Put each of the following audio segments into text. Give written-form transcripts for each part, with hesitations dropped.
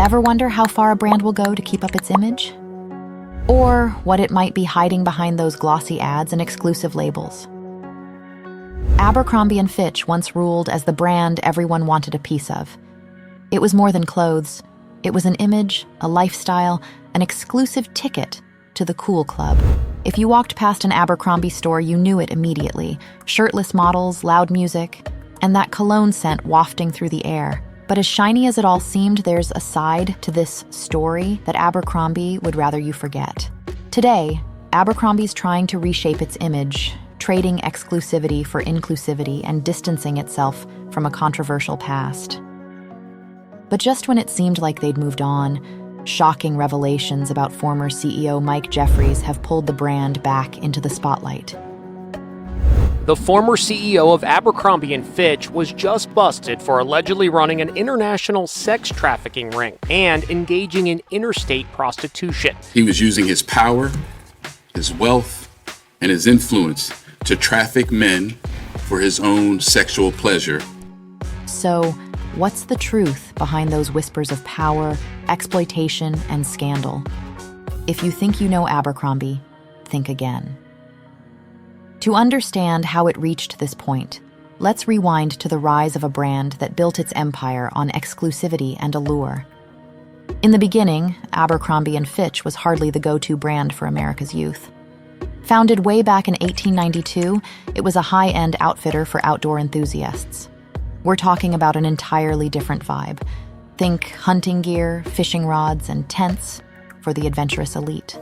Ever wonder how far a brand will go to keep up its image? Or what it might be hiding behind those glossy ads and exclusive labels? Abercrombie & Fitch once ruled as the brand everyone wanted a piece of. It was more than clothes. It was an image, a lifestyle, an exclusive ticket to the cool club. If you walked past an Abercrombie store, you knew it immediately. Shirtless models, loud music, and that cologne scent wafting through the air. But as shiny as it all seemed, there's a side to this story that Abercrombie would rather you forget. Today, Abercrombie's trying to reshape its image, trading exclusivity for inclusivity and distancing itself from a controversial past. But just when it seemed like they'd moved on, shocking revelations about former CEO Mike Jeffries have pulled the brand back into the spotlight. The former CEO of Abercrombie & Fitch was just busted for allegedly running an international sex trafficking ring and engaging in interstate prostitution. He was using his power, his wealth, and his influence to traffic men for his own sexual pleasure. So, what's the truth behind those whispers of power, exploitation, and scandal? If you think you know Abercrombie, think again. To understand how it reached this point, let's rewind to the rise of a brand that built its empire on exclusivity and allure. In the beginning, Abercrombie & Fitch was hardly the go-to brand for America's youth. Founded way back in 1892, it was a high-end outfitter for outdoor enthusiasts. We're talking about an entirely different vibe. Think hunting gear, fishing rods, and tents for the adventurous elite.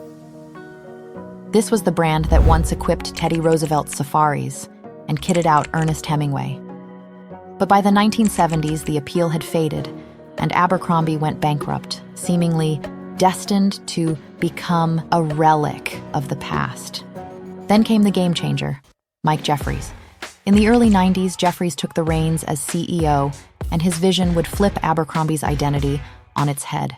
This was the brand that once equipped Teddy Roosevelt's safaris and kitted out Ernest Hemingway. But by the 1970s, the appeal had faded, and Abercrombie went bankrupt, seemingly destined to become a relic of the past. Then came the game changer, Mike Jeffries. In the early 90s, Jeffries took the reins as CEO, and his vision would flip Abercrombie's identity on its head.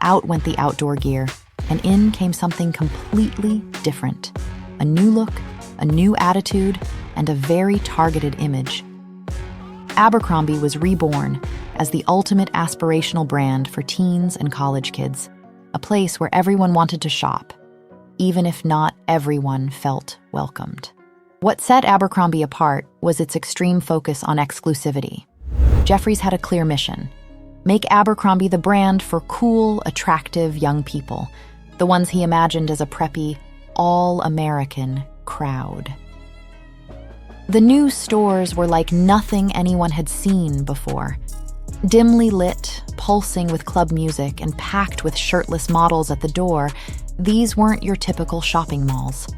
Out went the outdoor gear, and in came something completely different. A new look, a new attitude, and a very targeted image. Abercrombie was reborn as the ultimate aspirational brand for teens and college kids, a place where everyone wanted to shop, even if not everyone felt welcomed. What set Abercrombie apart was its extreme focus on exclusivity. Jeffries had a clear mission: make Abercrombie the brand for cool, attractive young people, the ones he imagined as a preppy, all-American crowd. The new stores were like nothing anyone had seen before. Dimly lit, pulsing with club music, and packed with shirtless models at the door, these weren't your typical shopping malls.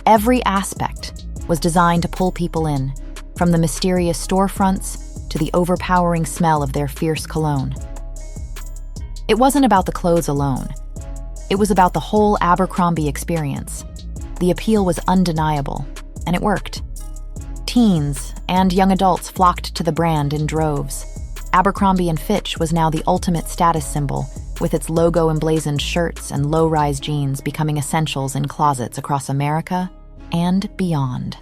Every aspect was designed to pull people in, from the mysterious storefronts to the overpowering smell of their fierce cologne. It wasn't about the clothes alone. It was about the whole Abercrombie experience. The appeal was undeniable, and it worked. Teens and young adults flocked to the brand in droves. Abercrombie & Fitch was now the ultimate status symbol, with its logo emblazoned shirts and low-rise jeans becoming essentials in closets across America and beyond.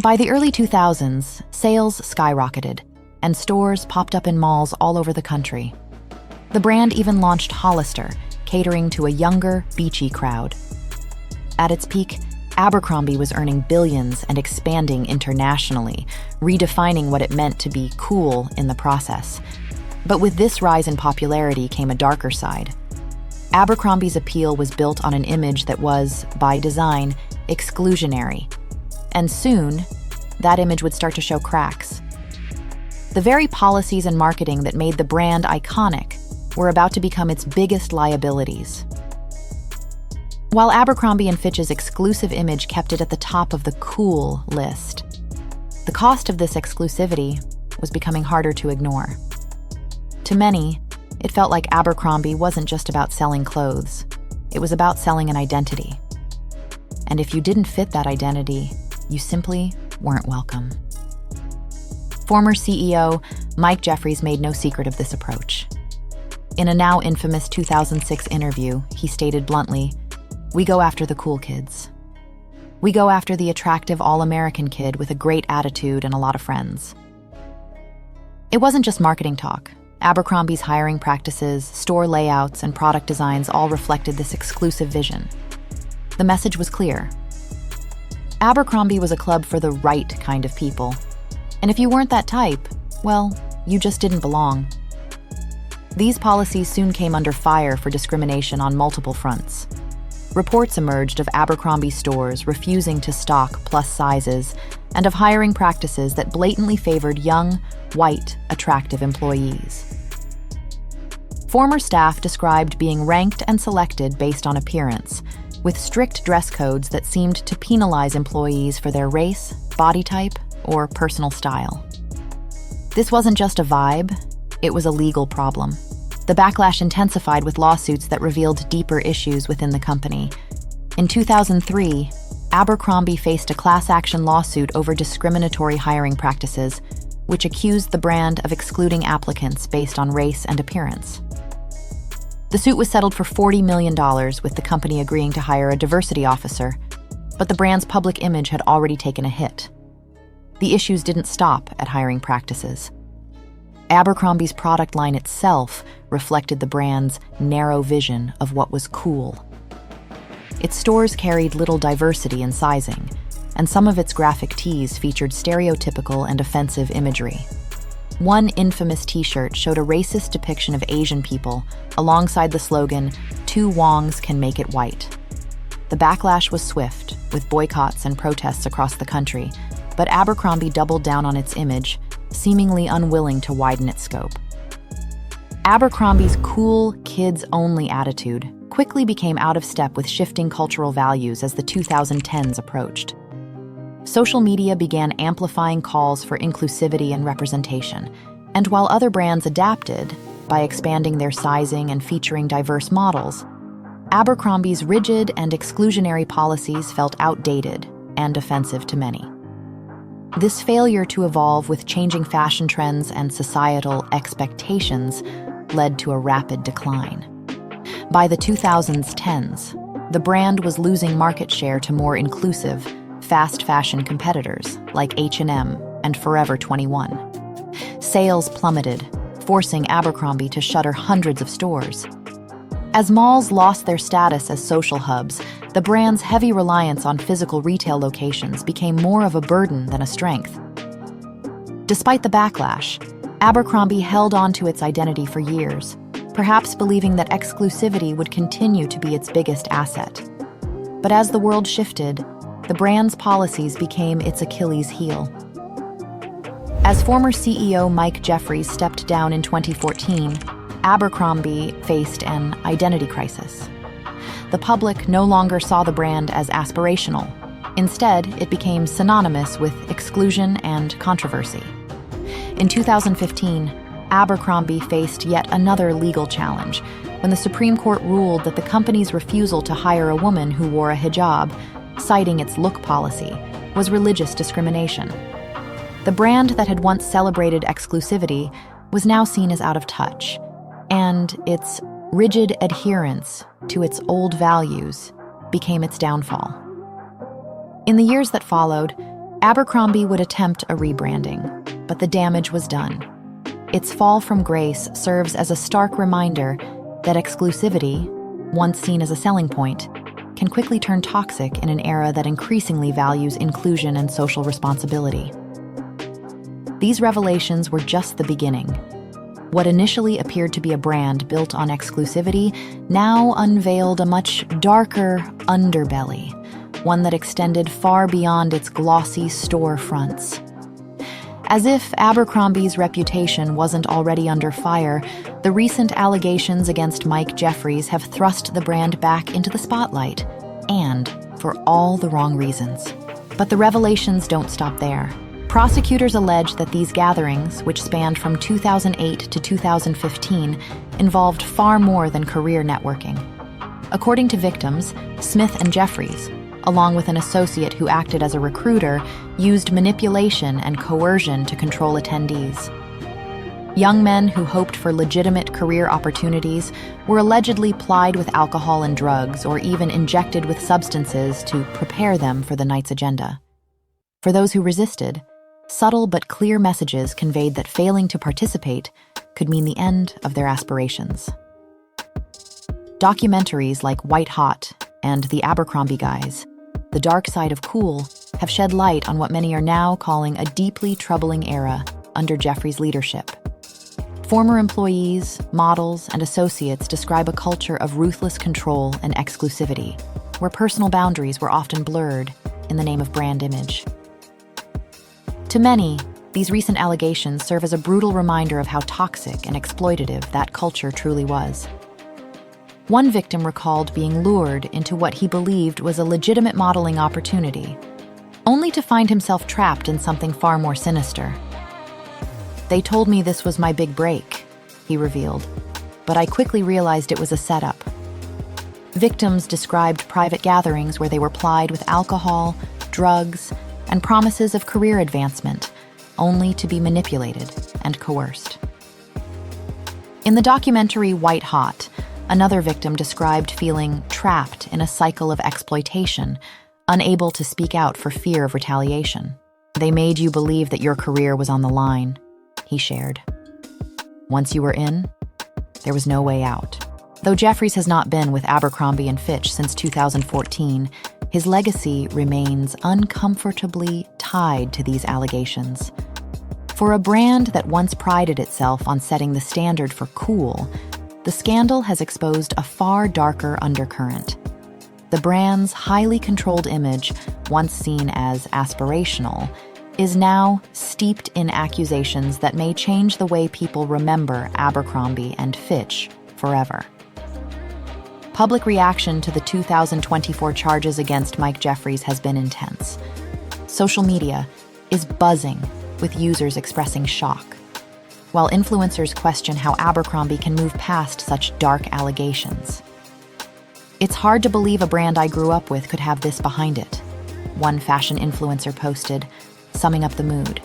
By the early 2000s, sales skyrocketed, and stores popped up in malls all over the country. The brand even launched Hollister, catering to a younger, beachy crowd. At its peak, Abercrombie was earning billions and expanding internationally, redefining what it meant to be cool in the process. But with this rise in popularity came a darker side. Abercrombie's appeal was built on an image that was, by design, exclusionary. And soon, that image would start to show cracks. The very policies and marketing that made the brand iconic were about to become its biggest liabilities. While Abercrombie & Fitch's exclusive image kept it at the top of the cool list, the cost of this exclusivity was becoming harder to ignore. To many, it felt like Abercrombie wasn't just about selling clothes. It was about selling an identity. And if you didn't fit that identity, you simply weren't welcome. Former CEO Mike Jeffries made no secret of this approach. In a now infamous 2006 interview, he stated bluntly, "We go after the cool kids. We go after the attractive all-American kid with a great attitude and a lot of friends." It wasn't just marketing talk. Abercrombie's hiring practices, store layouts, and product designs all reflected this exclusive vision. The message was clear. Abercrombie was a club for the right kind of people. And if you weren't that type, well, you just didn't belong. These policies soon came under fire for discrimination on multiple fronts. Reports emerged of Abercrombie stores refusing to stock plus sizes and of hiring practices that blatantly favored young, white, attractive employees. Former staff described being ranked and selected based on appearance, with strict dress codes that seemed to penalize employees for their race, body type, or personal style. This wasn't just a vibe, it was a legal problem. The backlash intensified with lawsuits that revealed deeper issues within the company. In 2003, Abercrombie faced a class action lawsuit over discriminatory hiring practices, which accused the brand of excluding applicants based on race and appearance. The suit was settled for $40 million, with the company agreeing to hire a diversity officer, but the brand's public image had already taken a hit. The issues didn't stop at hiring practices. Abercrombie's product line itself reflected the brand's narrow vision of what was cool. Its stores carried little diversity in sizing, and some of its graphic tees featured stereotypical and offensive imagery. One infamous t-shirt showed a racist depiction of Asian people alongside the slogan, "Two Wongs can make it white." The backlash was swift, with boycotts and protests across the country, but Abercrombie doubled down on its image, seemingly unwilling to widen its scope. Abercrombie's cool, kids-only attitude quickly became out of step with shifting cultural values as the 2010s approached. Social media began amplifying calls for inclusivity and representation, and while other brands adapted by expanding their sizing and featuring diverse models, Abercrombie's rigid and exclusionary policies felt outdated and offensive to many. This failure to evolve with changing fashion trends and societal expectations led to a rapid decline. By the 2010s, the brand was losing market share to more inclusive, fast fashion competitors like H&M and Forever 21. Sales plummeted, forcing Abercrombie to shutter hundreds of stores. As malls lost their status as social hubs, the brand's heavy reliance on physical retail locations became more of a burden than a strength. Despite the backlash, Abercrombie held on to its identity for years, perhaps believing that exclusivity would continue to be its biggest asset. But as the world shifted, the brand's policies became its Achilles heel. As former CEO Mike Jeffries stepped down in 2014, Abercrombie faced an identity crisis. The public no longer saw the brand as aspirational. Instead, it became synonymous with exclusion and controversy. In 2015, Abercrombie faced yet another legal challenge when the Supreme Court ruled that the company's refusal to hire a woman who wore a hijab, citing its look policy, was religious discrimination. The brand that had once celebrated exclusivity was now seen as out of touch, and its rigid adherence to its old values became its downfall. In the years that followed, Abercrombie would attempt a rebranding, but the damage was done. Its fall from grace serves as a stark reminder that exclusivity, once seen as a selling point, can quickly turn toxic in an era that increasingly values inclusion and social responsibility. These revelations were just the beginning. What initially appeared to be a brand built on exclusivity now unveiled a much darker underbelly, one that extended far beyond its glossy storefronts. As if Abercrombie's reputation wasn't already under fire, the recent allegations against Mike Jeffries have thrust the brand back into the spotlight, and for all the wrong reasons. But the revelations don't stop there. Prosecutors allege that these gatherings, which spanned from 2008 to 2015, involved far more than career networking. According to victims, Smith and Jeffries, along with an associate who acted as a recruiter, used manipulation and coercion to control attendees. Young men who hoped for legitimate career opportunities were allegedly plied with alcohol and drugs or even injected with substances to prepare them for the night's agenda. For those who resisted, subtle but clear messages conveyed that failing to participate could mean the end of their aspirations. Documentaries like White Hot and The Abercrombie Guys, The Dark Side of Cool, have shed light on what many are now calling a deeply troubling era under Jeffries' leadership. Former employees, models, and associates describe a culture of ruthless control and exclusivity, where personal boundaries were often blurred in the name of brand image. To many, these recent allegations serve as a brutal reminder of how toxic and exploitative that culture truly was. One victim recalled being lured into what he believed was a legitimate modeling opportunity, only to find himself trapped in something far more sinister. "They told me this was my big break," he revealed, "but I quickly realized it was a setup." Victims described private gatherings where they were plied with alcohol, drugs, and promises of career advancement, only to be manipulated and coerced. In the documentary White Hot, another victim described feeling trapped in a cycle of exploitation, unable to speak out for fear of retaliation. "They made you believe that your career was on the line," he shared. "Once you were in, there was no way out." Though Jeffries has not been with Abercrombie & Fitch since 2014, his legacy remains uncomfortably tied to these allegations. For a brand that once prided itself on setting the standard for cool, the scandal has exposed a far darker undercurrent. The brand's highly controlled image, once seen as aspirational, is now steeped in accusations that may change the way people remember Abercrombie & Fitch forever. Public reaction to the 2024 charges against Mike Jeffries has been intense. Social media is buzzing with users expressing shock, while influencers question how Abercrombie can move past such dark allegations. "It's hard to believe a brand I grew up with could have this behind it," one fashion influencer posted, summing up the mood.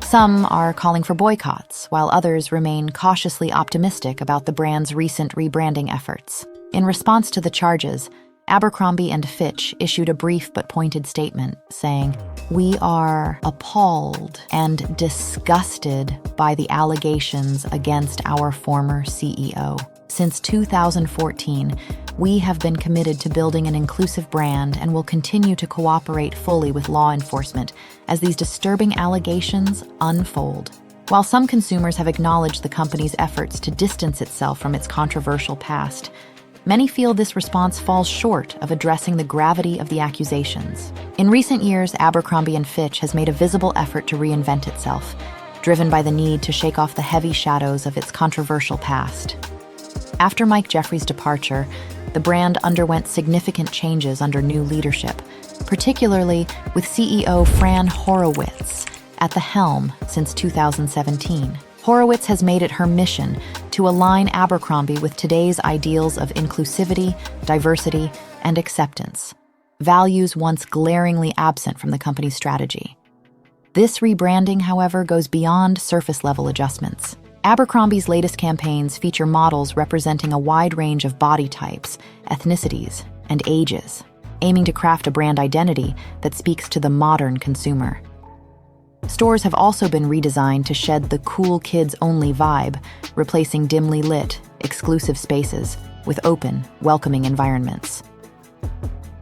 Some are calling for boycotts, while others remain cautiously optimistic about the brand's recent rebranding efforts. In response to the charges, Abercrombie & Fitch issued a brief but pointed statement saying, "We are appalled and disgusted by the allegations against our former CEO. Since 2014, we have been committed to building an inclusive brand and will continue to cooperate fully with law enforcement as these disturbing allegations unfold." While some consumers have acknowledged the company's efforts to distance itself from its controversial past, many feel this response falls short of addressing the gravity of the accusations. In recent years, Abercrombie & Fitch has made a visible effort to reinvent itself, driven by the need to shake off the heavy shadows of its controversial past. After Mike Jeffries' departure, the brand underwent significant changes under new leadership, particularly with CEO Fran Horowitz at the helm since 2017. Horowitz has made it her mission to align Abercrombie with today's ideals of inclusivity, diversity, and acceptance, values once glaringly absent from the company's strategy. This rebranding, however, goes beyond surface-level adjustments. Abercrombie's latest campaigns feature models representing a wide range of body types, ethnicities, and ages, aiming to craft a brand identity that speaks to the modern consumer. Stores have also been redesigned to shed the cool kids-only vibe, replacing dimly lit, exclusive spaces with open, welcoming environments.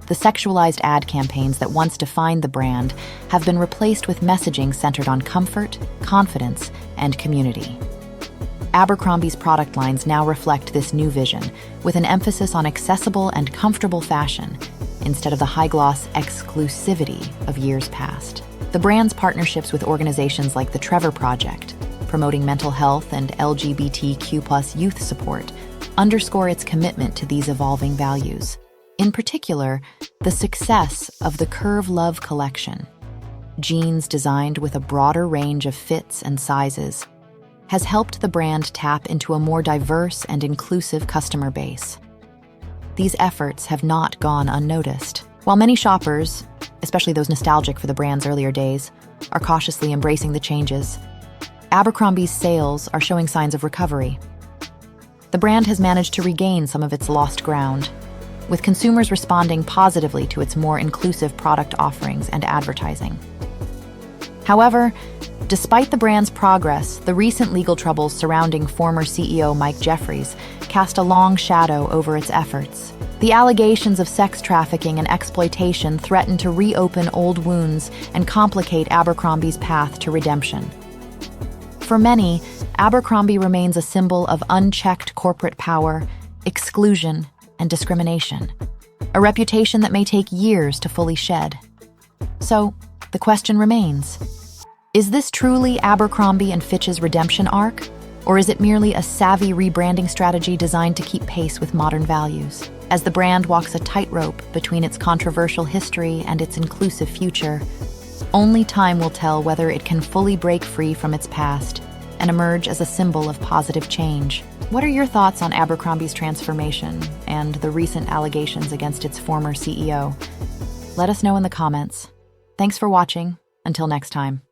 The sexualized ad campaigns that once defined the brand have been replaced with messaging centered on comfort, confidence, and community. Abercrombie's product lines now reflect this new vision, with an emphasis on accessible and comfortable fashion, instead of the high-gloss exclusivity of years past. The brand's partnerships with organizations like the Trevor Project, promoting mental health and LGBTQ+ youth support, underscore its commitment to these evolving values. In particular, the success of the Curve Love collection, jeans designed with a broader range of fits and sizes, has helped the brand tap into a more diverse and inclusive customer base. These efforts have not gone unnoticed. While many shoppers, especially those nostalgic for the brand's earlier days, are cautiously embracing the changes, Abercrombie's sales are showing signs of recovery. The brand has managed to regain some of its lost ground, with consumers responding positively to its more inclusive product offerings and advertising. However, despite the brand's progress, the recent legal troubles surrounding former CEO Mike Jeffries cast a long shadow over its efforts. The allegations of sex trafficking and exploitation threaten to reopen old wounds and complicate Abercrombie's path to redemption. For many, Abercrombie remains a symbol of unchecked corporate power, exclusion, and discrimination, a reputation that may take years to fully shed. So, the question remains, is this truly Abercrombie & Fitch's redemption arc, or is it merely a savvy rebranding strategy designed to keep pace with modern values? As the brand walks a tightrope between its controversial history and its inclusive future, only time will tell whether it can fully break free from its past and emerge as a symbol of positive change. What are your thoughts on Abercrombie's transformation and the recent allegations against its former CEO? Let us know in the comments. Thanks for watching. Until next time.